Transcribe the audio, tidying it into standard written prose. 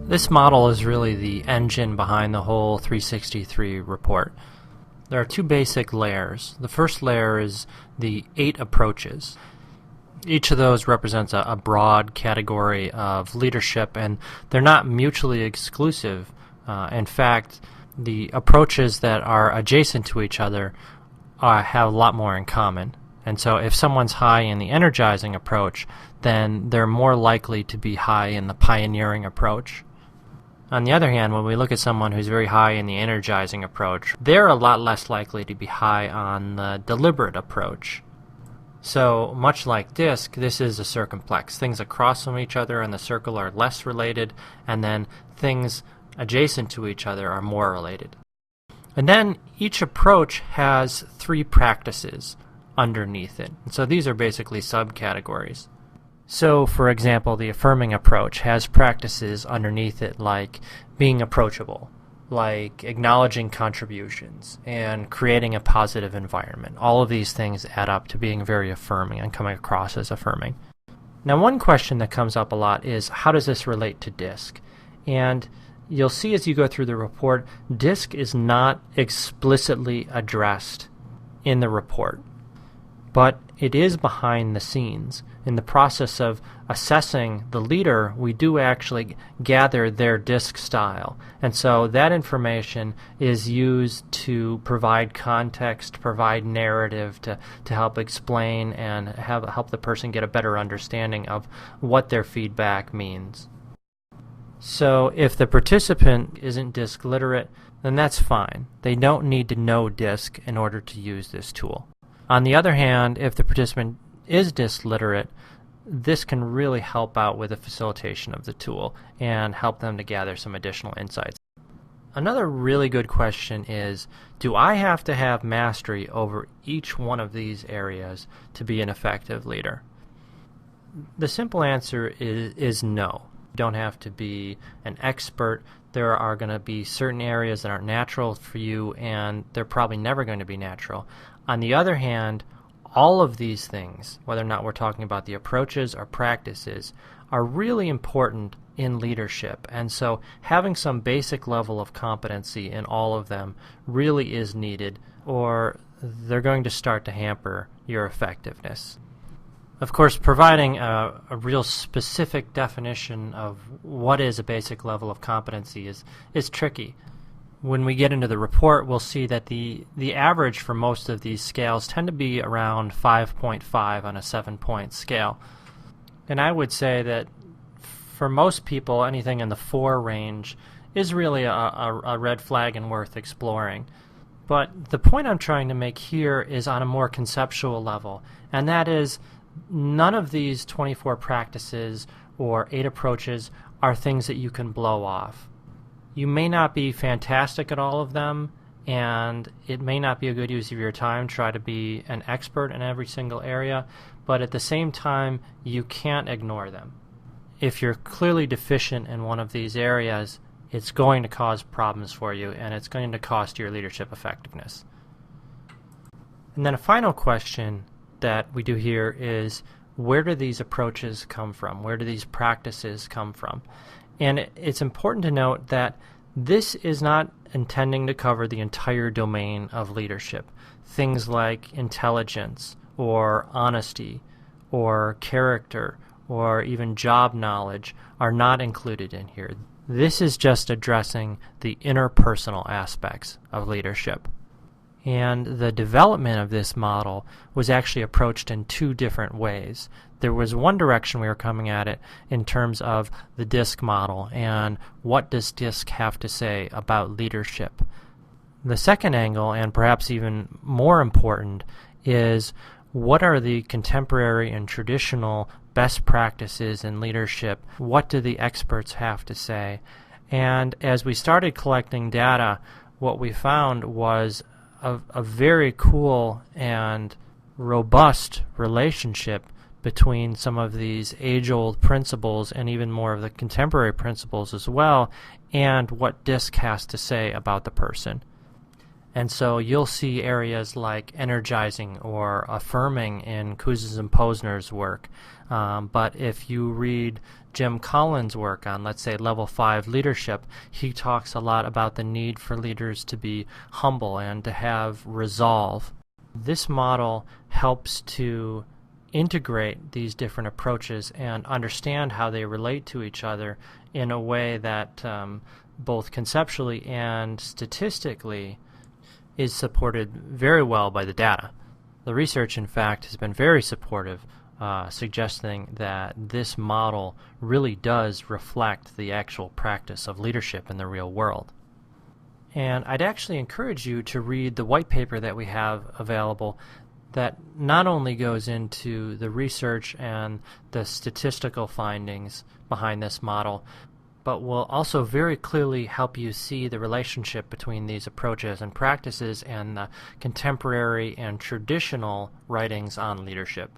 This model is really the engine behind the whole 363 report. There are two basic layers. The first layer is the 8 approaches. Each of those represents a broad category of leadership, and they're not mutually exclusive. In fact, the approaches that are adjacent to each other have a lot more in common. And so if someone's high in the energizing approach, then they're more likely to be high in the pioneering approach. On the other hand, when we look at someone who's very high in the energizing approach, they're a lot less likely to be high on the deliberate approach. So, much like DISC, this is a circumplex. Things across from each other in the circle are less related, and then things adjacent to each other are more related. And then each approach has 3 practices underneath it. And so these are basically subcategories. So, for example, the affirming approach has practices underneath it like being approachable, like acknowledging contributions, and creating a positive environment. All of these things add up to being very affirming and coming across as affirming. Now, one question that comes up a lot is, how does this relate to DISC? And you'll see as you go through the report, DISC is not explicitly addressed in the report, but it is behind the scenes. In the process of assessing the leader, we do actually gather their DISC style. And so that information is used to provide context, provide narrative, to help explain and help the person get a better understanding of what their feedback means. So if the participant isn't DISC literate, then that's fine. They don't need to know DISC in order to use this tool. On the other hand, if the participant is DISC literate, this can really help out with the facilitation of the tool and help them to gather some additional insights. Another really good question is, do I have to have mastery over each one of these areas to be an effective leader? The simple answer is no. You don't have to be an expert. There are going to be certain areas that aren't natural for you, and they're probably never going to be natural. On the other hand, all of these things, whether or not we're talking about the approaches or practices, are really important in leadership. And so having some basic level of competency in all of them really is needed, or they're going to start to hamper your effectiveness. Of course, providing a real specific definition of what is a basic level of competency is tricky. When we get into the report, we'll see that the average for most of these scales tend to be around 5.5 on a 7-point scale. And I would say that for most people, anything in the 4 range is really a red flag and worth exploring. But the point I'm trying to make here is on a more conceptual level, and that is none of these 24 practices or 8 approaches are things that you can blow off. You may not be fantastic at all of them, and it may not be a good use of your time to try to be an expert in every single area, but at the same time, you can't ignore them. If you're clearly deficient in one of these areas, it's going to cause problems for you, and it's going to cost your leadership effectiveness. And then a final question that we do here is, where do these approaches come from? Where do these practices come from? And it's important to note that this is not intending to cover the entire domain of leadership. Things like intelligence, or honesty, or character, or even job knowledge are not included in here. This is just addressing the interpersonal aspects of leadership. And the development of this model was actually approached in 2 different ways. There was one direction we were coming at it in terms of the DISC model and what does DISC have to say about leadership. The second angle, and perhaps even more important, is what are the contemporary and traditional best practices in leadership? What do the experts have to say? And as we started collecting data, what we found was a very cool and robust relationship between some of these age-old principles and even more of the contemporary principles as well, and what DISC has to say about the person. And so you'll see areas like energizing or affirming in Kouzes and Posner's work. But if you read Jim Collins' work on, let's say, level 5 leadership, he talks a lot about the need for leaders to be humble and to have resolve. This model helps to integrate these different approaches and understand how they relate to each other in a way that both conceptually and statistically is supported very well by the data. The research, in fact, has been very supportive, suggesting that this model really does reflect the actual practice of leadership in the real world. And I'd actually encourage you to read the white paper that we have available that not only goes into the research and the statistical findings behind this model, but will also very clearly help you see the relationship between these approaches and practices and the contemporary and traditional writings on leadership.